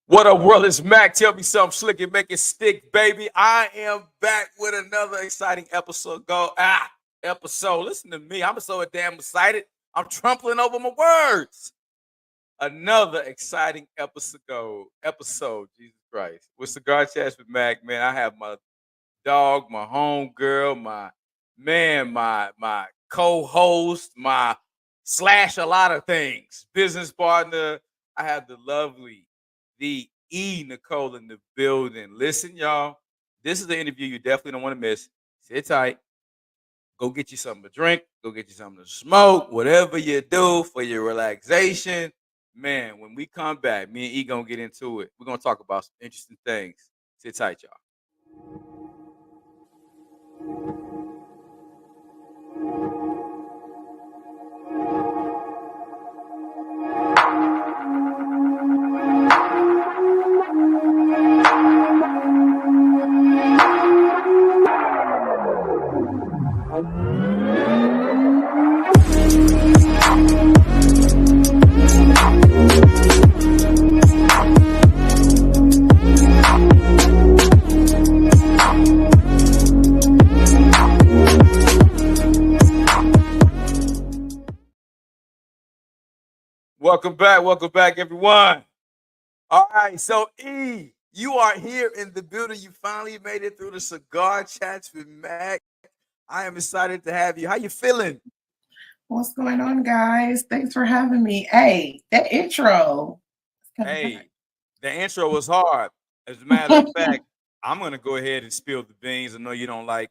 What up, world? It's Mac. Tell me something slick and make it stick, baby. I am back with another exciting episode. Episode. Listen to me. I'm so damn excited. I'm trampling over my words. Another exciting episode. Jesus Christ. With Cigar Chats with Mac, man. I have my dog, my home girl, my man, my co-host, my slash a lot of things, business partner. I have the E-Nicole in the building. Listen, y'all, this is the interview you definitely don't want to miss. Sit tight. Go get you something to drink. Go get you something to smoke. Whatever you do for your relaxation. Man, when we come back, me and E gonna get into it. We're gonna talk about some interesting things. Sit tight, y'all. Welcome back, everyone. All right, so E, you are here in the building. You finally made it through the Cigar Chats with Mac. I am excited to have you. How you feeling? What's going on, guys? Thanks for having me. Hey, that intro. Hey, the intro was hard. As a matter of fact, I'm gonna go ahead and spill the beans. I know you don't like,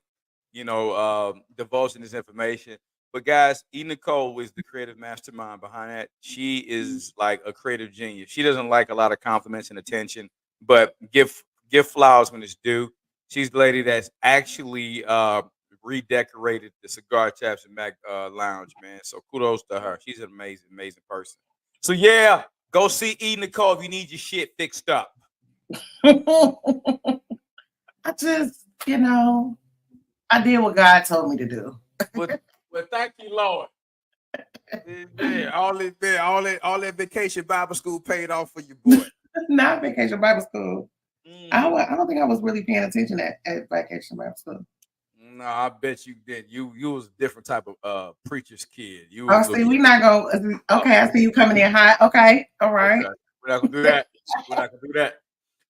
divulging this information. But guys, E-Nicole is the creative mastermind behind that. She is like a creative genius. She doesn't like a lot of compliments and attention, but give flowers when it's due. She's the lady that's actually redecorated the Cigar Chaps and Mac Lounge, man. So kudos to her. She's an amazing, amazing person. So yeah, go see E-Nicole if you need your shit fixed up. I just, I did what God told me to do. Well, thank you, Lord. All that vacation Bible school paid off for you, boy. Not vacation Bible school. I don't think I was really paying attention at vacation Bible school. No, I bet you did. You was a different type of preacher's kid. See, we not going. Okay, I see you coming in hot. Okay, all right. Okay. We're not gonna do that. We're not gonna do that.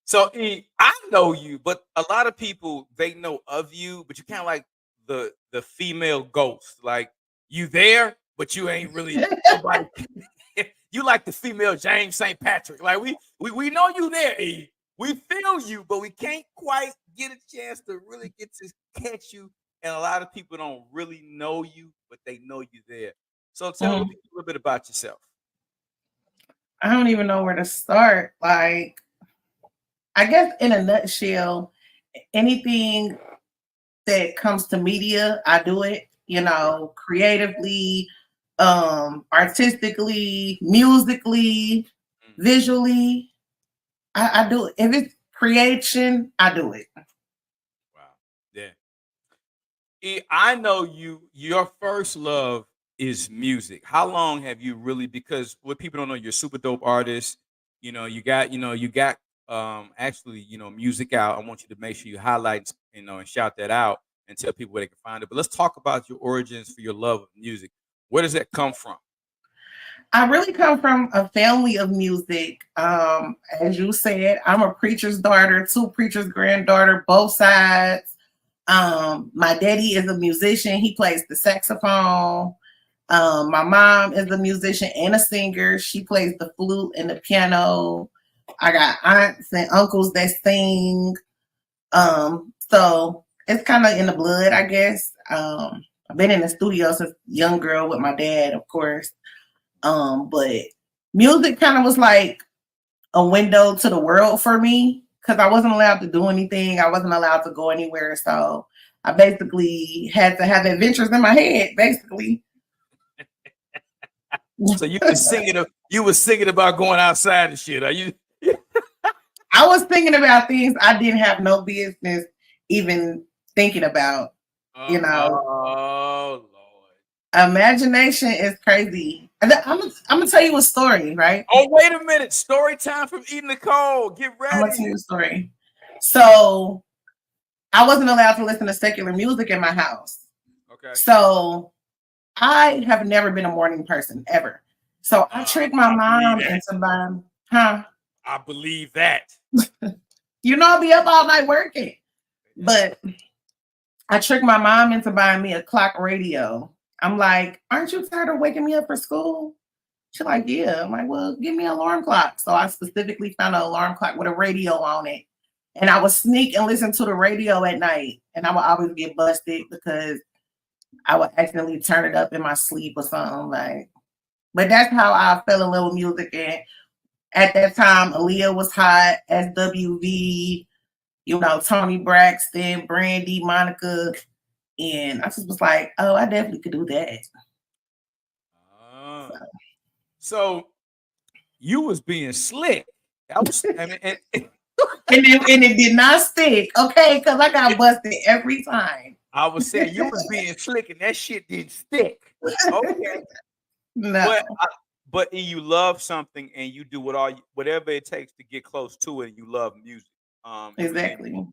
So E, I know you, but a lot of people they know of you, but you kind of like the female ghost. Like you there, but you ain't really nobody. You like the female James St. Patrick. Like we know you there, E. We feel you, but we can't quite get a chance to really get to catch you. And a lot of people don't really know you, but they know you there. So tell me a little bit about yourself. I don't even know where to start. Like, I guess in a nutshell, anything that comes to media, I do it, creatively, artistically, musically, visually. I do it. If it's creation, I do it. Wow. Yeah. I know your first love is music. How long have you really, because what people don't know, you're a super dope artist. You got actually, music out. I want you to make sure you highlight, and shout that out and tell people where they can find it. But let's talk about your origins for your love of music. Where does that come from? I really come from a family of music. As you said, I'm a preacher's daughter, 2 preachers' granddaughter, both sides. My daddy is a musician. He plays the saxophone. My mom is a musician and a singer. She plays the flute and the piano. I got aunts and uncles that sing. So it's kind of in the blood, I guess. I've been in the studio since a young girl with my dad, of course. But music kind of was like a window to the world for me because I wasn't allowed to do anything. I wasn't allowed to go anywhere. So I basically had to have adventures in my head, basically. So you were singing about going outside and shit. Are you? I was thinking about things I didn't have no business even thinking about. Oh Lord. Imagination is crazy. I'm gonna tell you a story, right? Oh, wait a minute. Story time from E-Nicole. Get I'm ready. gonna tell you a story. So I wasn't allowed to listen to secular music in my house. Okay. So I have never been a morning person ever. So I tricked my mom into buying, I believe that. You know, I'll be up all night working. But I tricked my mom into buying me a clock radio. I'm like, aren't you tired of waking me up for school? She's like, yeah. I'm like, well, give me an alarm clock. So I specifically found an alarm clock with a radio on it. And I would sneak and listen to the radio at night. And I would always get busted because I would accidentally turn it up in my sleep or something. Like, but that's how I fell in love with music. And at that time, Aaliyah was hot, SWV, you know, Tony Braxton, Brandy, Monica. And I just was like, oh, I definitely could do that. So you was being slick. That was, I mean, and it did not stick, okay? Because I got busted every time. I was saying you was being slick, and that shit didn't stick. Okay, no. But you love something, and you do whatever it takes to get close to it, and you love music. Exactly.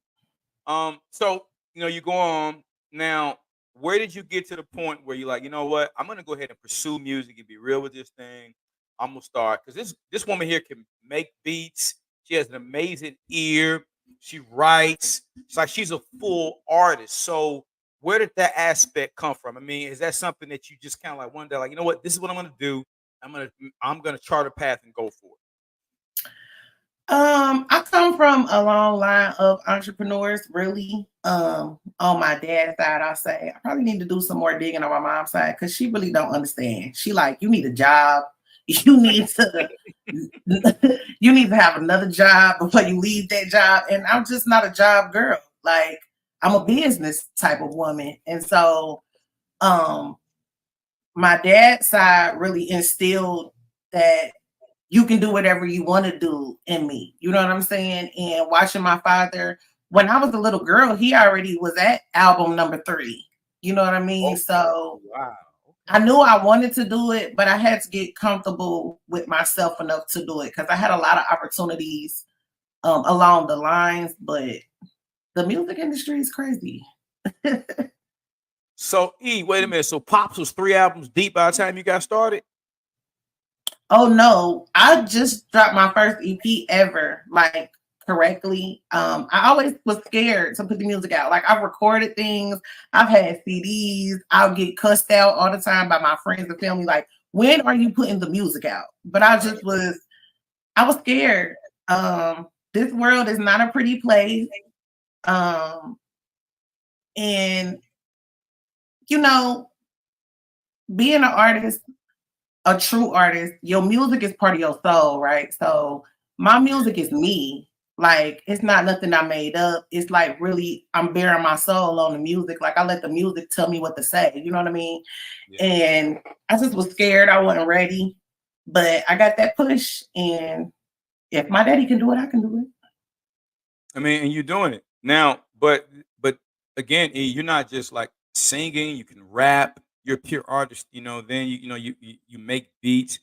So you go on now. Where did you get to the point where you're like, you know what? I'm gonna go ahead and pursue music and be real with this thing. I'm gonna start because this woman here can make beats. She has an amazing ear. She writes. It's like she's a full artist. So where did that aspect come from? I mean, is that something that you just kind of like one day, like, you know what? This is what I'm gonna do. I'm gonna chart a path and go for it. I come from a long line of entrepreneurs, really. On my dad's side, I'll say I probably need to do some more digging on my mom's side because she really don't understand. She like, you need a job. You need to you need to have another job before you leave that job. And I'm just not a job girl. Like, I'm a business type of woman. And so my dad's side really instilled that you can do whatever you want to do in me. You know what I'm saying? And watching my father, when I was a little girl, he already was at album number 3. You know what I mean? So wow. I knew I wanted to do it, but I had to get comfortable with myself enough to do it because I had a lot of opportunities along the lines, but the music industry is crazy. So wait a minute. So Pops was 3 albums deep by the time you got started? Oh no, I just dropped my first EP ever, like correctly. I always was scared to put the music out. Like, I've recorded things, I've had CDs, I'll get cussed out all the time by my friends and family, like, when are you putting the music out? But I was scared. This world is not a pretty place. And being an artist, a true artist, your music is part of your soul, right? So my music is me. Like, it's not nothing I made up. It's like, really, I'm bearing my soul on the music. Like, I let the music tell me what to say. You know what I mean? Yeah. And I just was scared. I wasn't ready. But I got that push. And if my daddy can do it, I can do it. I mean, and you're doing it now. But again, you're not just like singing. You can rap. You're a pure artist, then you make beats.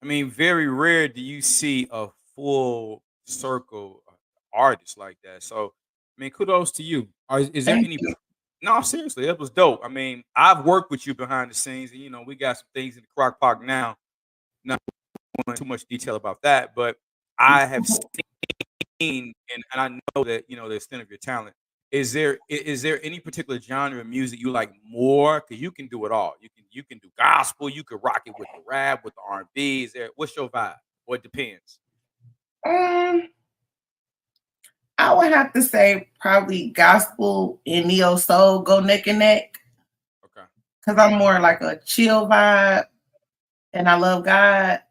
I mean, very rare do you see a full circle artist like that. So, I mean, kudos to you. Is there any? No, seriously, that was dope. I mean, I've worked with you behind the scenes, and we got some things in the crock pot now. Not going into too much detail about that, but I have seen, and I know that the extent of your talent. Is there any particular genre of music you like more? Because you can do it all. You can do gospel. You could rock it with the rap, with the R&B. What's your vibe? Or it depends. I would have to say probably gospel and neo soul go neck and neck. Okay. Because I'm more like a chill vibe, and I love God,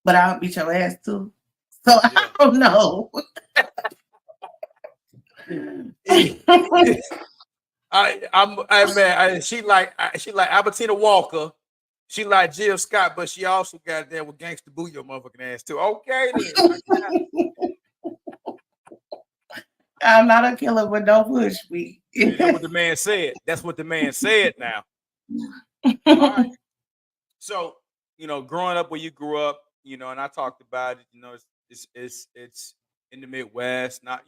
but I'll beat your ass too. So yeah. I don't know. She like Albertina Walker. She like Jill Scott, but she also got there with Gangsta Boo your motherfucking ass too. Okay, then. I'm not a killer, but don't push me. That's what the man said. That's what the man said now. All right. So growing up where you grew up, and I talked about it, it's in the Midwest, not,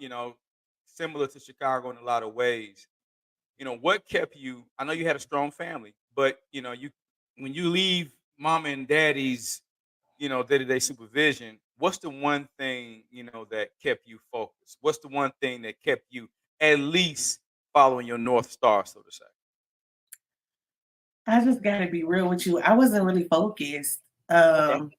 similar to Chicago in a lot of ways. What kept you? I know you had a strong family, but you when you leave mom and daddy's, day-to-day supervision, what's the one thing, that kept you focused? What's the one thing that kept you at least following your North Star, so to say? I just gotta be real with you. I wasn't really focused. Okay. Um,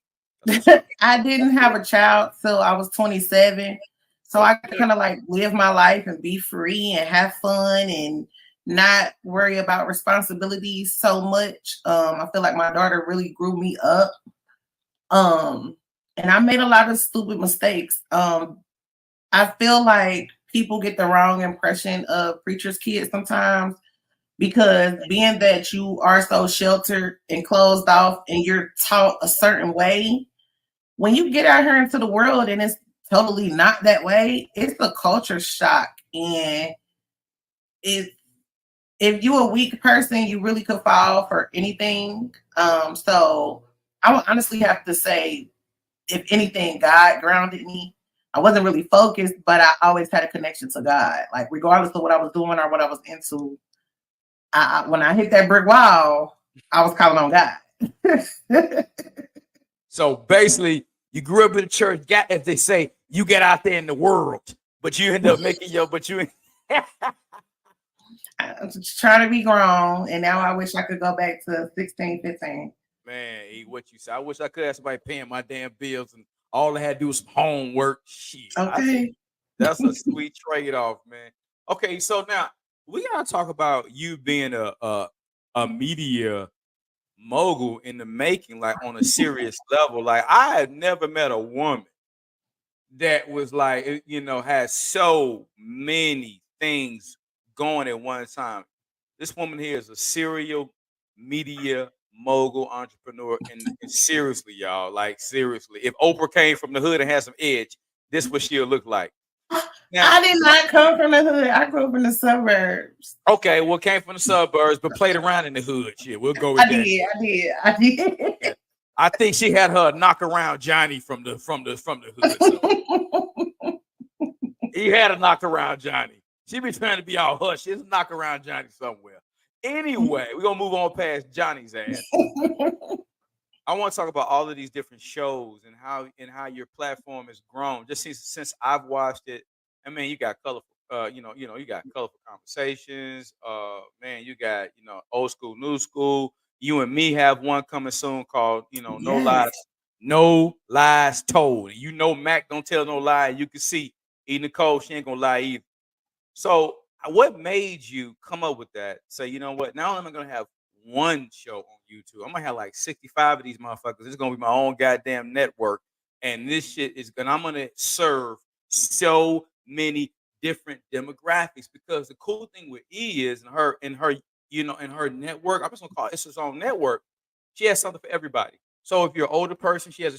That's what's up. I didn't have a child till I was 27. So I Good. kind of like live my life and be free and have fun and not worry about responsibilities so much. I feel like my daughter really grew me up. Um, and I made a lot of stupid mistakes. I feel like people get the wrong impression of preachers' kids sometimes because being that you are so sheltered and closed off and you're taught a certain way, when you get out here into the world and it's totally not that way, it's a culture shock. And if you're a weak person, you really could fall for anything. So I would honestly have to say, if anything, God grounded me. I wasn't really focused, but I always had a connection to God. Like regardless of what I was doing or what I was into, when I hit that brick wall, I was calling on God. So basically, you grew up in the church, got as they say, you get out there in the world, but you end up making but you I'm just trying to be grown, and now I wish I could go back to 16, 15. man, what you say. I wish I could have somebody paying my damn bills and all I had to do was some homework. Shit. Okay. That's a sweet trade-off, man. Okay, so now we gotta talk about you being a media mogul in the making, like on a serious level. Like I have never met a woman that was like, had so many things going at one time. This woman here is a serial media mogul entrepreneur, and seriously, y'all, like seriously, if Oprah came from the hood and had some edge, this what she'll look like. Now, I did not come from the hood. I grew up in the suburbs. okay, well, came from the suburbs, but played around in the hood. Shit, we'll go with I that. I did. Yeah. I think she had her knock around Johnny from the hood. So. He had a knock around Johnny. She be trying to be all hush. She's a knock around Johnny somewhere. Anyway, we're gonna move on past Johnny's ass. I want to talk about all of these different shows and how your platform has grown. Just since I've watched it, I mean, you got colorful, you got colorful conversations. Man, you got old school, new school. You and me have one coming soon called Yes. no lies told. Mac don't tell no lie. You can see E-Nicole, she ain't gonna lie either. So, what made you come up with that? Say, you know what? Not only am I gonna have one show on YouTube, I'm gonna have like 65 of these motherfuckers. It's gonna be my own goddamn network, and this shit is gonna. I'm gonna serve so many different demographics because the cool thing with E is in her network. I'm just gonna call it, it's its own network. She has something for everybody. So if you're an older person, she has a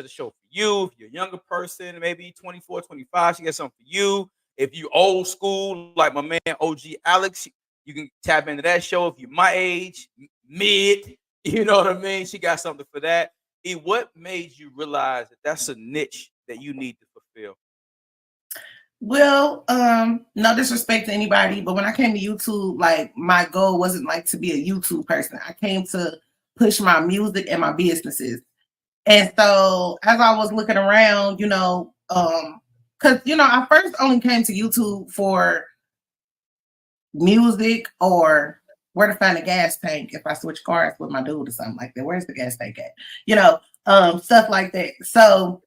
show for you. If you're a younger person, maybe 24, 25, she has something for you. If you old school, like my man OG Alex, you can tap into that show. If you're my age, mid, you know what I mean? She got something for that. What made you realize that that's a niche that you need to fulfill? Well, no disrespect to anybody, but when I came to YouTube, like my goal wasn't like to be a YouTube person. I came to push my music and my businesses. And so as I was looking around, because I first only came to YouTube for music or where to find a gas tank if I switch cars with my dude or something like that. Where's the gas tank at? Stuff like that. So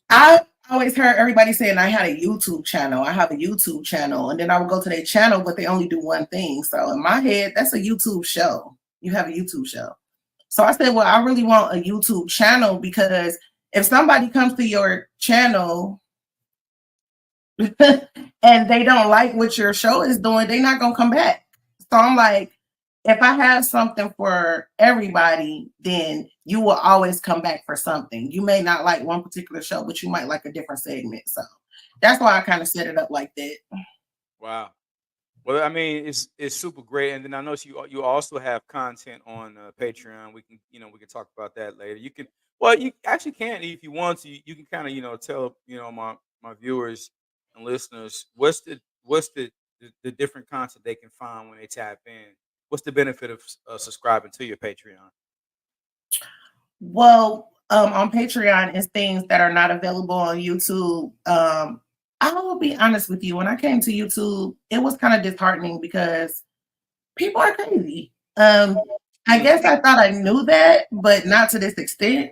I always heard everybody saying I had a YouTube channel. I have a YouTube channel. And then I would go to their channel, but they only do one thing. So in my head, that's a YouTube show. You have a YouTube show. So I said, well, I really want a YouTube channel because if somebody comes to your channel and they don't like what your show is doing, they're not going to come back. So I'm like, if I have something for everybody, then you will always come back for something. You may not like one particular show, but you might like a different segment. So that's why I kind of set it up like that. Wow. Well, I mean, it's super great, and then I know you also have content on Patreon. We can talk about that later. You actually can if you want to. You can kind of tell my viewers and listeners what's the different content they can find when they tap in. What's the benefit of subscribing to your Patreon? Well, on Patreon is things that are not available on YouTube. I will be honest with you. When I came to YouTube, it was kind of disheartening because people are crazy. I Mm, guess I thought I knew that, but not to this extent.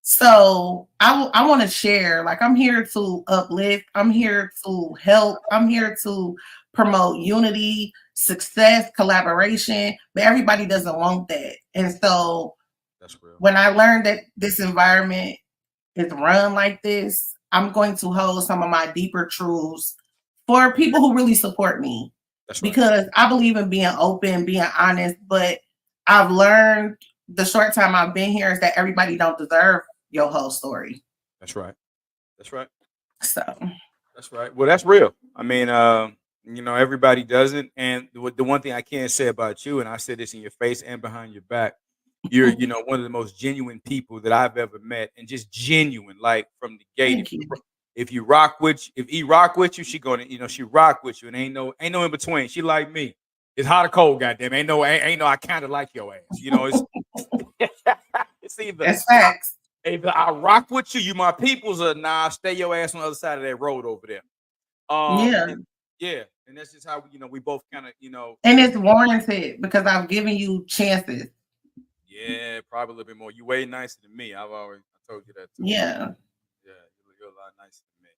So I want to share. Like, I'm here to uplift. I'm here to help. I'm here to promote unity, success, collaboration. But everybody doesn't want that, and so that's real. when I learned that this environment is run like this, I'm going to hold some of my deeper truths for people who really support me, That's right. because I believe in being open, being honest. But I've learned the short time I've been here is that everybody don't deserve your whole story. That's right. That's right. So That's right. Well, that's real. I mean, everybody doesn't. And the one thing I can say about you, and I said this in your face and behind your back, you're, one of the most genuine people that I've ever met, and just genuine, like from the gate. thank you. If you rock with, if he rock with you, she gonna, she rock with you, and ain't no in between. She like me. It's hot or cold, goddamn. Ain't no. I kind of like your ass. It's it's That's facts. either I rock with you, you my peoples, or nah, stay your ass on the other side of that road over there. Yeah. And yeah, and that's just how we both kind of And it's warranted because I've given you chances. yeah, probably a little bit more. You way nicer than me. I told you that too. Yeah. Yeah, you're a lot nicer than me.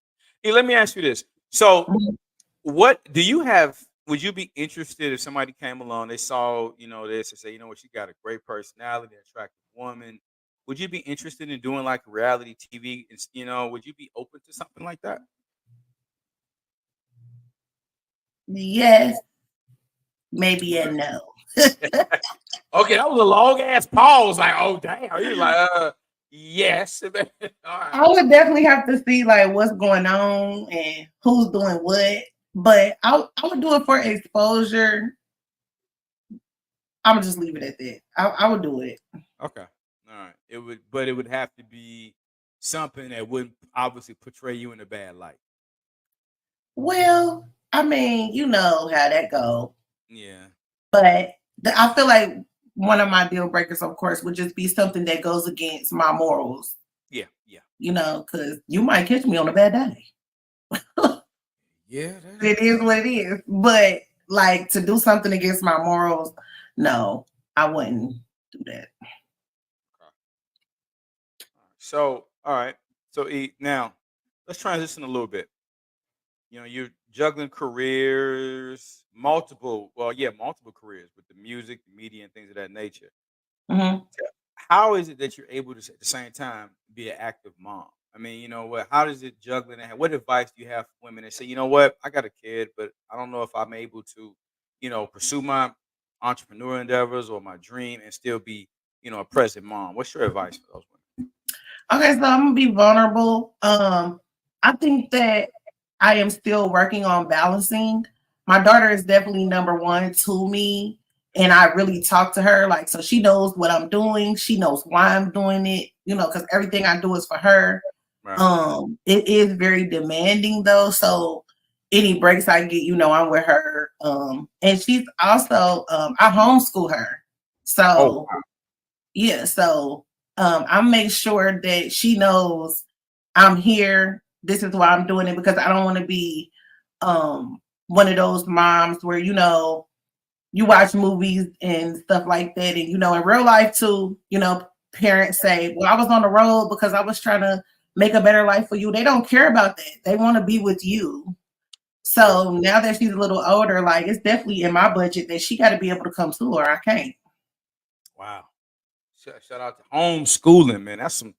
Hey, let me ask you this. So, Mhm. what do you have? Would you be interested if somebody came along, they saw this, and say, what, she got a great personality, attractive woman. Would you be interested in doing like reality TV? Would you be open to something like that? Yes, maybe, and no. Okay, that was a long ass pause. Like, oh damn. You're like, yes. All right. I would definitely have to see like what's going on and who's doing what. But I would do it for exposure. I would just leave it at that. I would do it. Okay. All right. It would have to be something that wouldn't obviously portray you in a bad light. Well, I mean, you know how that go. Yeah. But I feel like one of my deal breakers, of course, would just be something that goes against my morals. Yeah. Yeah. Because you might catch me on a bad day. Yeah. It is what it is. But like to do something against my morals, no, I wouldn't do that. So, all right. So, now let's transition a little bit. You're juggling careers, multiple careers with the music, the media, and things of that nature. Mhm. How is it that you're able to at the same time be an active mom? I mean, what? How does it juggling that? What advice do you have for women that say, you know what, I got a kid, but I don't know if I'm able to, pursue my entrepreneur endeavors or my dream and still be, a present mom? What's your advice for those women? Okay, so I'm gonna be vulnerable. I think that I am still working on balancing. My daughter is definitely number one to me, and I really talk to her like so she knows what I'm doing. She knows why I'm doing it. Because everything I do is for her. Right. It is very demanding though, so any breaks I get, I'm with her. And she's also I homeschool her, Oh, so yeah, so I make sure that she knows I'm here. This is why I'm doing it because I don't want to be one of those moms where you watch movies and stuff like that, and in real life too, parents say, "Well, I was on the road because I was trying to make a better life for you." They don't care about that. They want to be with you. yeah. So now that she's a little older, like it's definitely in my budget that she got to be able to come to, or I can't. Wow. Shout out to homeschooling, man. That's some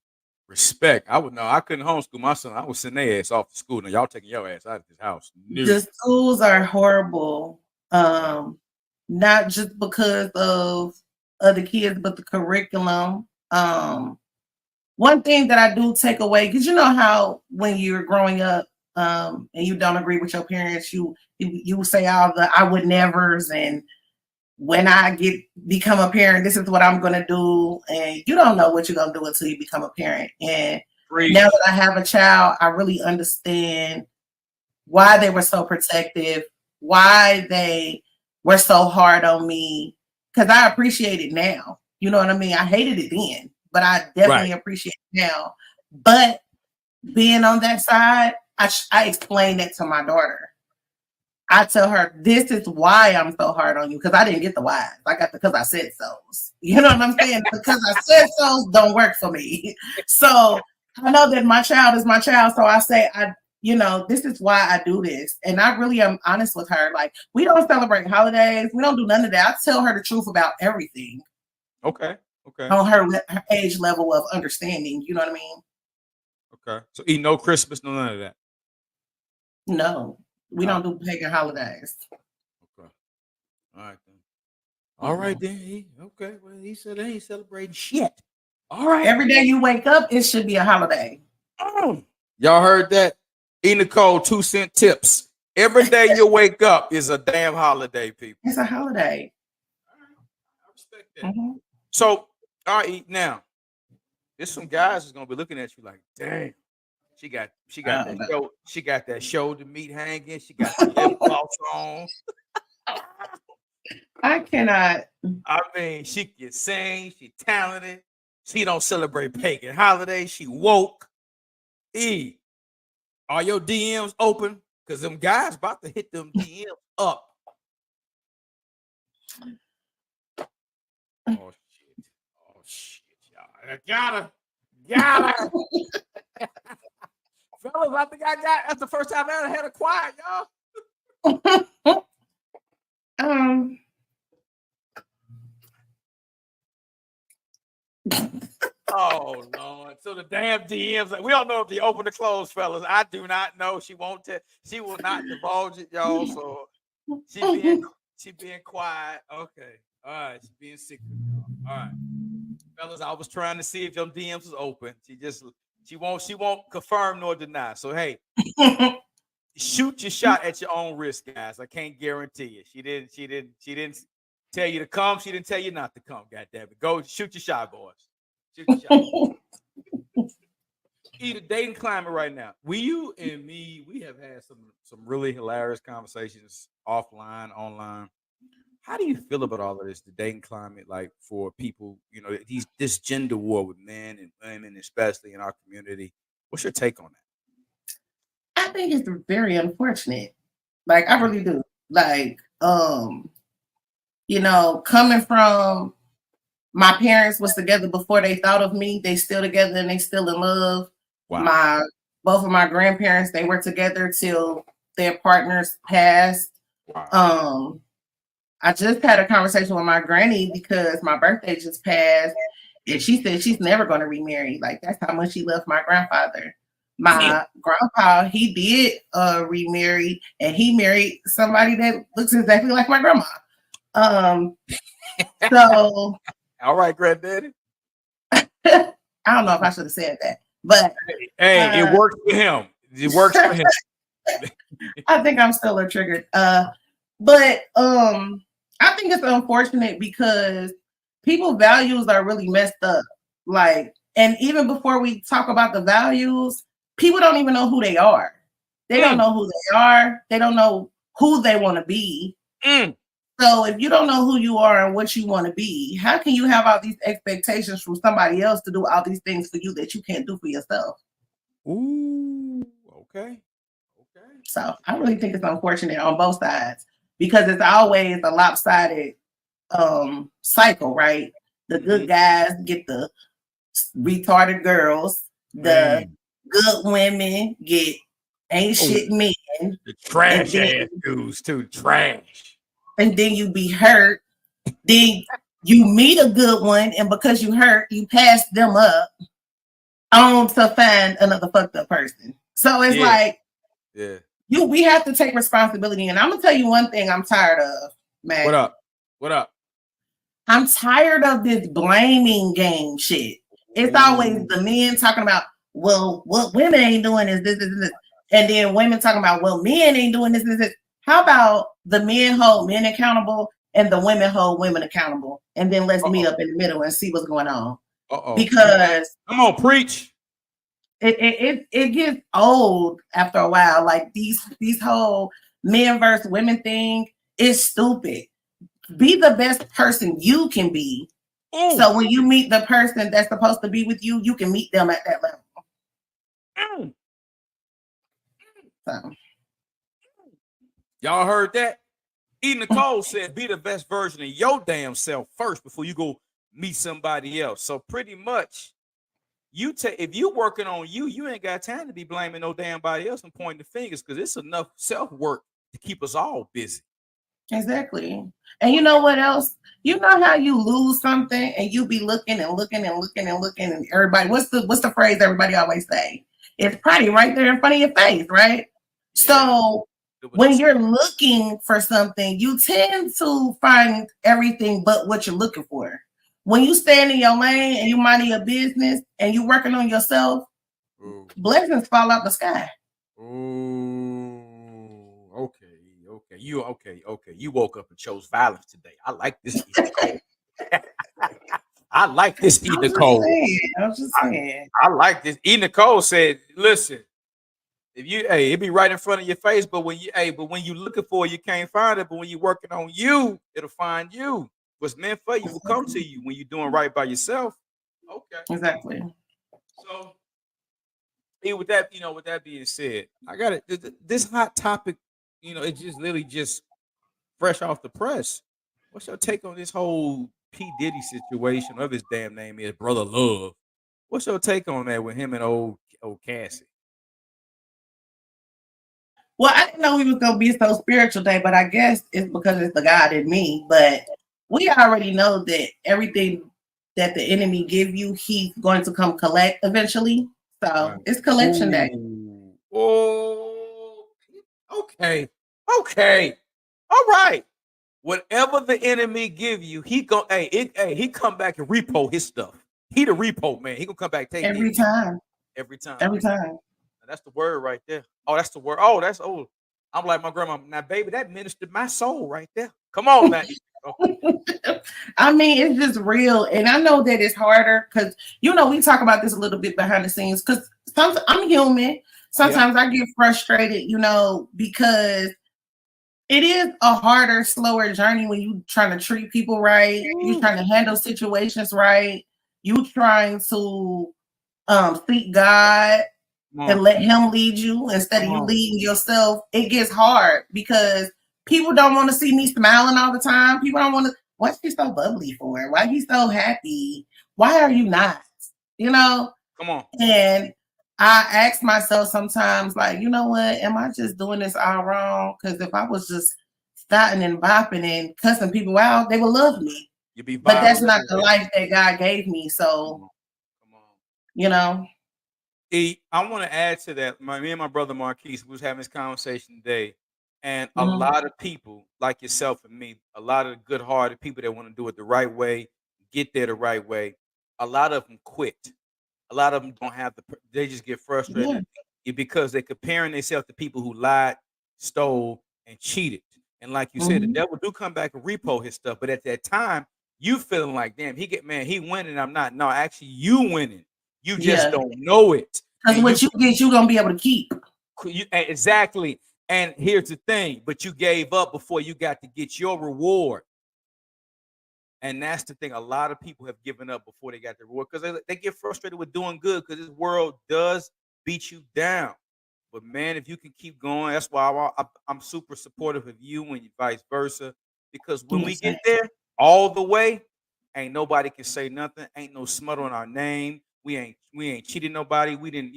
respect. I would know. I couldn't homeschool my son. I would send their ass off to school. Now y'all taking your ass out of this house. New. The schools are horrible. Wow. Not just because of the kids, but the curriculum. One thing that I do take away, because you know how when you're growing up, and you don't agree with your parents, you say all the I would nevers, and when I become a parent, this is what I'm gonna do, and you don't know what you're gonna do until you become a parent. And now that I have a child, I really understand why they were so protective, why they were so hard on me, because I appreciate it now. You know what I mean? I hated it then, but I definitely appreciate it now. But being on that side, I explain that to my daughter. I tell her, this is why I'm so hard on you, because I didn't get the whys. I got the because I said so's. You know what I'm saying? Because I said so's don't work for me. So I know that my child is my child. So I say, this is why I do this. And I really am honest with her. Like, we don't celebrate holidays. We don't do none of that. I tell her the truth about everything. Okay. On her age level of understanding. You know what I mean? Okay. So no Christmas, no none of that. No. We don't do pagan holidays. Okay. All right then. All right then. Okay. Well, he said they ain't celebrating shit. All right. Every day you wake up, it should be a holiday. Y'all heard that? E-Nicole 2-cent tips. Every day you wake up is a damn holiday, people. It's a holiday. All right. I respect that. So, all right, now, there's some guys that's gonna be looking at you like, damn. She got that show. She got that shoulder meat hanging. She got the lip gloss on. I cannot. I mean, she can sing. She talented. She don't celebrate pagan holidays. She woke. Are your DMs open? Because them guys about to hit them DMs up. Oh shit, y'all! Got her. Fellas, I think that's the first time I ever had a quiet, y'all. Oh Lord! So the damn DMs, we don't know if they open or close, fellas. I do not know. She won't tell. She will not divulge it, y'all. So she being quiet. Okay, all right. She being secret, y'all. All right, fellas. I was trying to see if them DMs was open. She won't confirm nor deny. So hey, shoot your shot at your own risk, guys. I can't guarantee it. She didn't tell you to come. She didn't tell you not to come. God damn it. Go shoot your shot, boys. Shoot your shot. The dating climate right now. You and me, we have had some really hilarious conversations offline, online. How do you feel about all of this, the dating climate, like for people, this gender war with men and women, especially in our community? What's your take on that? I think it's very unfortunate. Like, I really do. Like, coming from my parents was together before they thought of me. They still together and they still in love. Wow. Both of my grandparents, they were together till their partners passed. Wow. I just had a conversation with my granny because my birthday just passed, and she said she's never going to remarry. Like, that's how much she loved my grandfather. My grandpa, he did remarry, and he married somebody that looks exactly like my grandma. So all right, granddaddy. I don't know if I should have said that, but hey, it works for him. It works for him. I think I'm still triggered. But I think it's unfortunate because people's values are really messed up. Like, and even before we talk about the values, people don't even know who they are. They don't know who they are. They don't know who they want to be. So if you don't know who you are and what you want to be, how can you have all these expectations from somebody else to do all these things for you that you can't do for yourself? Ooh, okay. So I really think it's unfortunate on both sides because it's always a lopsided cycle, right? The good guys get the retarded girls, the good women get ain't shit men, the trash ass dudes too, trash. And then you be hurt. Then you meet a good one, and because you hurt, you pass them up on to find another fucked up person. So it's we have to take responsibility. And I'm gonna tell you one thing I'm tired of, man. What up? I'm tired of this blaming game shit. It's always the men talking about, well, what women ain't doing is this. And then women talking about, well, men ain't doing this, this, this. How about the men hold men accountable and the women hold women accountable? And then let's meet up in the middle and see what's going on. Because come on, preach. It gets old after a while. Like these whole men versus women thing is stupid. Be the best person you can be. Ooh. So when you meet the person that's supposed to be with you, you can meet them at that level. So. Y'all heard that? E-Nicole said, be the best version of your damn self first before you go meet somebody else. So pretty much, if you working on you, you ain't got time to be blaming no damn body else and pointing the fingers, because it's enough self-work to keep us all busy. Exactly. And you know what else? You know how you lose something and you be looking and looking and looking and looking, and everybody, what's the phrase everybody always say? It's probably right there in front of your face, right? Yeah. So when you're looking for something, you tend to find everything but what you're looking for. When you stand in your lane and you minding your business and you working on yourself, blessings fall out the sky. Okay. You woke up and chose violence today. I like this, E-Nicole. I like this, E-Nicole. I'm just saying. I like this. E-Nicole said, listen, if you, it be right in front of your face, but when you looking for it, you can't find it. But when you're working on you, it'll find you. What's meant for you will come to you when you're doing right by yourself. Okay. Exactly. So, with that being said, I got it. This hot topic, it just literally just fresh off the press. What's your take on this whole P. Diddy situation? Whatever his damn name is, Brother Love. What's your take on that with him and old Cassie? Well, I didn't know he was going to be so spiritual today, but I guess it's because it's the God in me. But we already know that everything that the enemy give you, he's going to come collect eventually. So it's collection day. Oh, okay. All right. Whatever the enemy give you, he come back and repo his stuff. He the repo man. He gonna come back take every time. Every time. That's the word right there. Oh, that's the word. Oh, that's old. I'm like my grandma. Now, baby, that ministered my soul right there. Come on, man. I mean, it's just real. And I know that it's harder because, we talk about this a little bit behind the scenes because sometimes I'm human. Sometimes I get frustrated, because it is a harder, slower journey when you're trying to treat people right. You're trying to handle situations right. You're trying to seek God and let him lead you instead of you leading yourself. It gets hard because people don't want to see me smiling all the time. People don't want to, what's he so bubbly for? Why he so happy? Why are you not? Come on. And I ask myself sometimes, like, you know what? Am I just doing this all wrong? Because if I was just starting and bopping and cussing people out, they would love me. But that's not the life that God gave me. So, come on. I want to add to that. Me and my brother Marquise was having this conversation today, and a lot of people like yourself and me, a lot of good-hearted people that want to do it the right way, get there the right way. A lot of them quit. A lot of them don't have they just get frustrated because they're comparing themselves to people who lied, stole, and cheated. And like you said, the devil do come back and repo his stuff. But at that time, you feeling like, damn, he winning, I'm not. No, actually, you winning. You just don't know it. Because what you get, you're going to be able to keep. Exactly. And here's the thing. But you gave up before you got to get your reward. And that's the thing. A lot of people have given up before they got the reward because they get frustrated with doing good because this world does beat you down. But, man, if you can keep going, that's why I'm super supportive of you and vice versa. Because when we get there all the way, ain't nobody can say nothing. Ain't no smut on our name. We ain't cheated nobody. We didn't,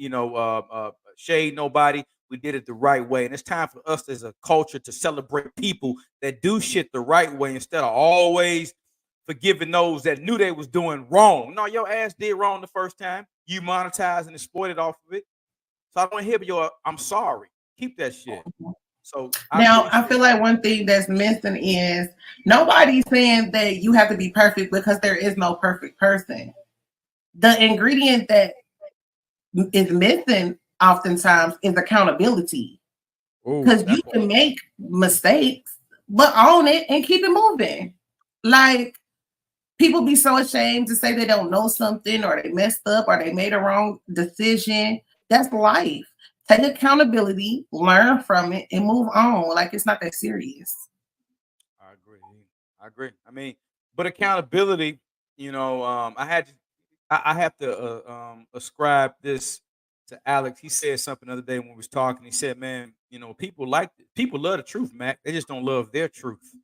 shade nobody. We did it the right way. And it's time for us as a culture to celebrate people that do shit the right way instead of always forgiving those that knew they was doing wrong. No, your ass did wrong the first time. You monetized and exploited off of it. So I don't hear your I'm sorry. Keep that shit. So now I feel like one thing that's missing is nobody's saying that you have to be perfect because there is no perfect person. The ingredient that is missing oftentimes is accountability. Ooh, Because that you part. can make mistakes, but own it and keep it moving. Like, people be so ashamed to say they don't know something or they messed up or they made a wrong decision. That's life. Take accountability, learn from it, and move on. Like, it's not that serious. I agree. I agree. I mean, but accountability, I have to ascribe this to Alex. He said something the other day when we was talking. He said, "Man, people love the truth, Mac. They just don't love their truth,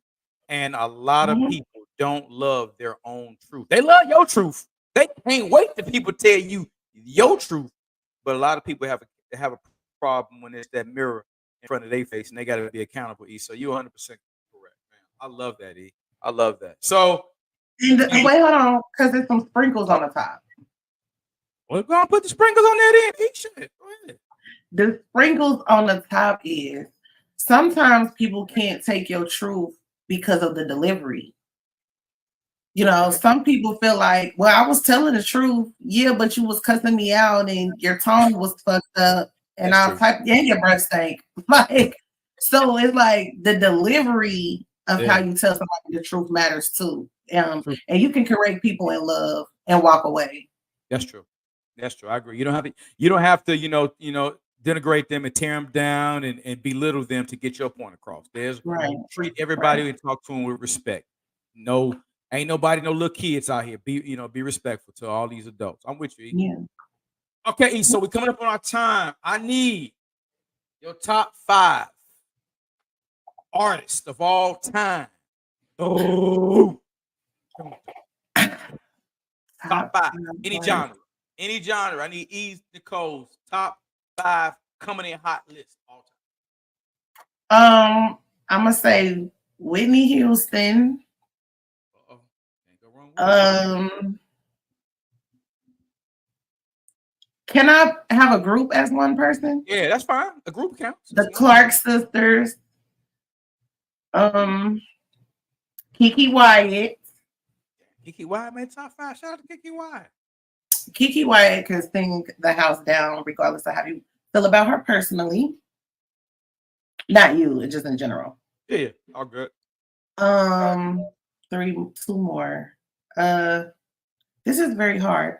and a lot of Mhm. people don't love their own truth. They love your truth. They can't wait till people tell you your truth, but a lot of people have a problem when it's that mirror in front of their face, and they got to be accountable. E, so you're 100% correct, man. I love that, E. I love that. So, And wait, hold on, because there's some sprinkles on the top. we're gonna put the sprinkles on there then. E, shit. Go ahead. The sprinkles on the top is sometimes people can't take your truth because of the delivery. Okay. Some people feel like, well, I was telling the truth, yeah, but you was cussing me out and your tone was fucked up and That's I'll true. type, yeah, your breath stank. Like, so it's like the delivery of how Yeah. you tell somebody the truth matters too. True. And you can correct people in love and walk away. That's true. That's true. I agree. You don't have to, denigrate them and tear them down and belittle them to get your point across. Right. Treat everybody and talk to them with respect. No, ain't nobody, no little kids out here. Be respectful to all these adults. I'm with you. E. Yeah. Okay, E, so we're coming up on our time. I need your top 5 artists of all time. Oh, come on. Top 5. Any genre. Any genre. I need E-Nicole's top 5 coming in hot list all I'm gonna say Whitney Houston. time. Uh-oh. Can't go wrong with it. Can I have a group as one person? Yeah, that's fine. A group counts. The Clark sisters, Kiki Wyatt. Kiki Wyatt made top 5. Shout out to Kiki Wyatt. Kiki Wyatt can sing the house down regardless of how you feel about her personally. Not you, just in general. Yeah, all good. 2 more. This is very hard.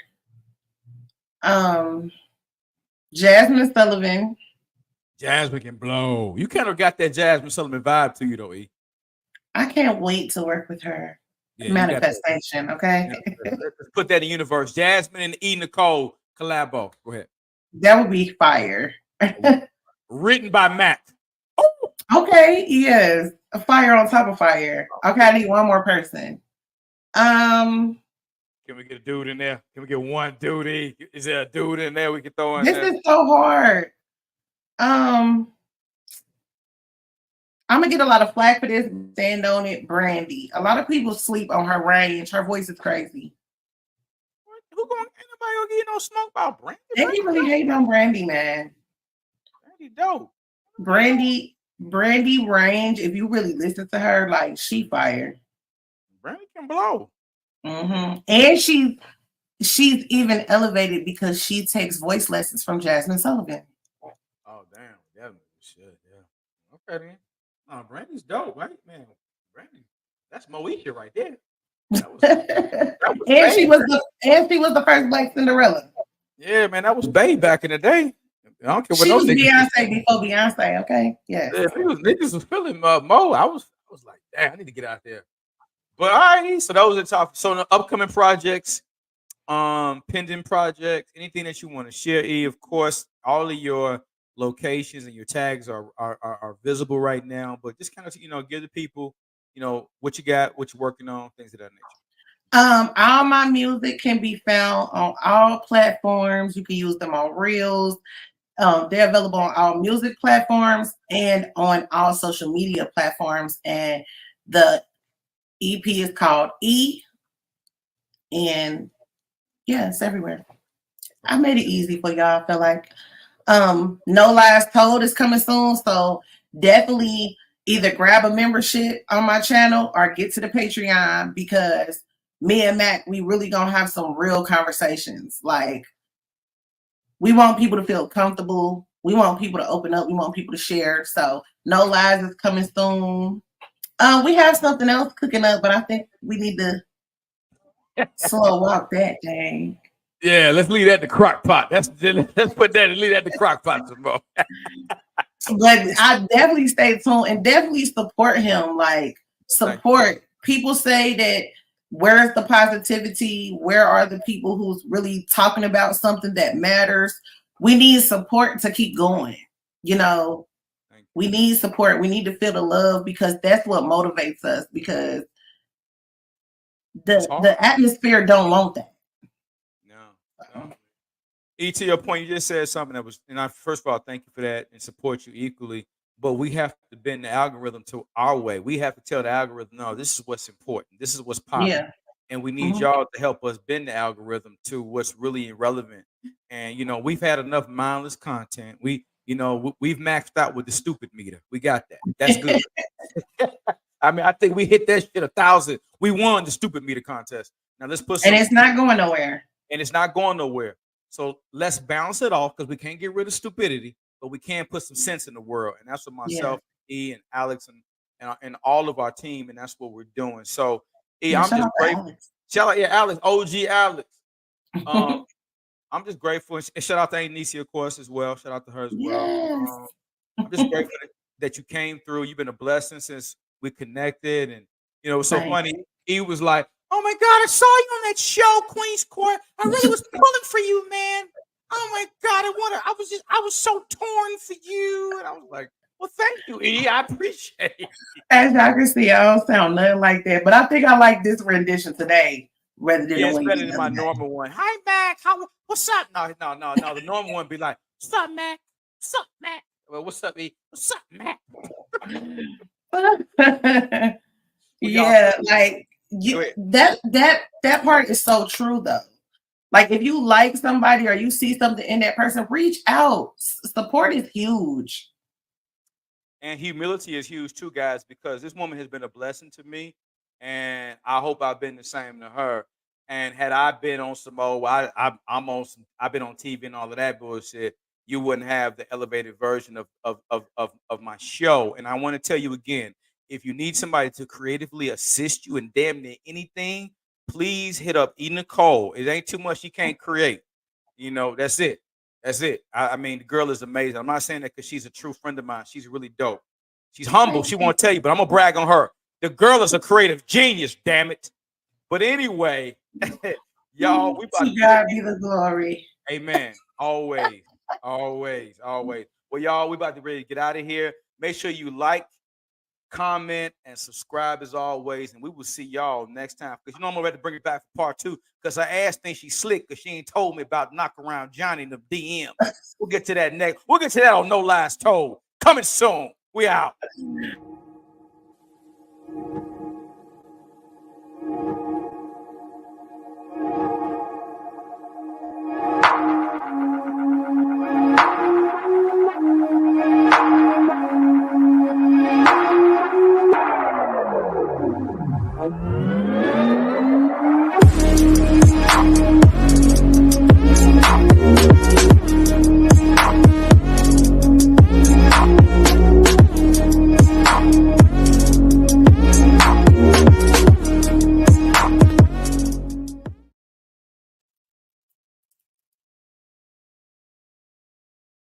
Jasmine Sullivan. Jasmine can blow. You kind of got that Jasmine Sullivan vibe to you, though, E. I can't wait to work with her. Yeah, Manifestation, okay? Let's put that in the universe. Jasmine and E-Nicole collabo. Go ahead. That would be fire. Written by Matt. Oh. Okay, yes. A fire on top of fire. Okay, I need one more person. Can we get a dude in there? Can we get one dude? E? Is there a dude in there we can throw in this there? is so hard. I'm gonna get a lot of flack for this. Stand on it, Brandy. A lot of people sleep on her range. Her voice is crazy. Who gonna ain't nobody gonna get no smoke about Brandy? They be really hating on Brandy, man. Brandy dope. Brandy range. If you really listen to her, like, she fired. Brandy can blow. And she's even elevated because she takes voice lessons from Jasmine Sullivan. Oh damn, yeah, shit, yeah. Okay then. Brandy's dope, right, man? Brandy, that's Moesha right there. And she was the first Black Cinderella. Yeah, man, that was Bae back in the day. I don't care what she no was niggas. Beyonce before Beyonce. Okay, yes. Yeah, niggas was feeling Mo. I was like, damn, I need to get out there. But all right, so those are top. So the upcoming projects, pending projects, anything that you want to share. E, of course, all of your locations and your tags are visible right now. But just kind of give the people what you got, what you're working on, things of that nature. All my music can be found on all platforms. You can use them on Reels. They're available on all music platforms and on all social media platforms. And the EP is called E. And yeah, it's everywhere. I made it easy for y'all. I feel like No Lies Told is coming soon. So definitely either grab a membership on my channel or get to the Patreon, because me and Mac, we really gonna have some real conversations. Like, we want people to feel comfortable. We want people to open up. We want people to share. So No Lies is coming soon. We have something else cooking up, but I think we need to slow walk that, dang. Yeah, let's leave that to crock pot. Let's put that and leave that to crock pot some more. But I definitely stay tuned and definitely support him. Like, support. People say that, where's the positivity? Where are the people who's really talking about something that matters? We need support to keep going. You know, we need support. We need to feel the love, because that's what motivates us, because the atmosphere don't want that. No. To your point, you just said something that was, and I first of all thank you for that and support you equally. But we have to bend the algorithm to our way. We have to tell the algorithm, no, this is what's important. This is what's popular. And we need y'all to help us bend the algorithm to what's really irrelevant. And we've had enough mindless content. We've maxed out with the stupid meter. We got that. That's good. I mean, I think we hit that shit 1,000. We won the stupid meter contest. Now let's put some, and it's not going nowhere. And it's not going nowhere. So let's balance it off, because we can't get rid of stupidity, but we can put some sense in the world. And that's what myself, E, and Alex, and all of our team, and that's what we're doing. So E, I'm just grateful. Shout out, Alex, OG Alex. I'm just grateful, and shout out to Anicia, of course, as well. Shout out to her as well. I'm just grateful that you came through. You've been a blessing since we connected, and it was so funny. E was like, "Oh my God, I saw you on that show, Queen's Court. I really was pulling for you, man. Oh my God, I was so torn for you." And I was like, "Well, thank you, E. I appreciate it." As y'all can see, I don't sound nothing like that, but I think I like this rendition today rather than it's better than my normal one. Hi, Mac. What's up? No. The normal one be like, "What's up, Mac? What's up, Mac? Well, what's up, E? What's up, Mac?" Yeah, like that part is so true though. Like, if you like somebody or you see something in that person, reach out. Support is huge. And humility is huge too, guys, because this woman has been a blessing to me, and I hope I've been the same to her. And had I been on some I've been on TV and all of that bullshit, you wouldn't have the elevated version of my show. And I want to tell you again, if you need somebody to creatively assist you in damn near anything, please hit up E-Nicole. It ain't too much she can't create. That's it. That's it. I mean, the girl is amazing. I'm not saying that because she's a true friend of mine. She's really dope. She's humble. She won't tell you, but I'm going to brag on her. The girl is a creative genius, damn it. But anyway, y'all, we about to God be the glory. Amen. Always. Well, y'all, we about to ready to get out of here. Make sure you like, comment, and subscribe as always, and we will see y'all next time. Because I'm ready to bring it back for part 2. Because her ass thinks she's slick because she ain't told me about knock around Johnny in the DM. We'll get to that next. We'll get to that on No Lies Told. Coming soon. We out.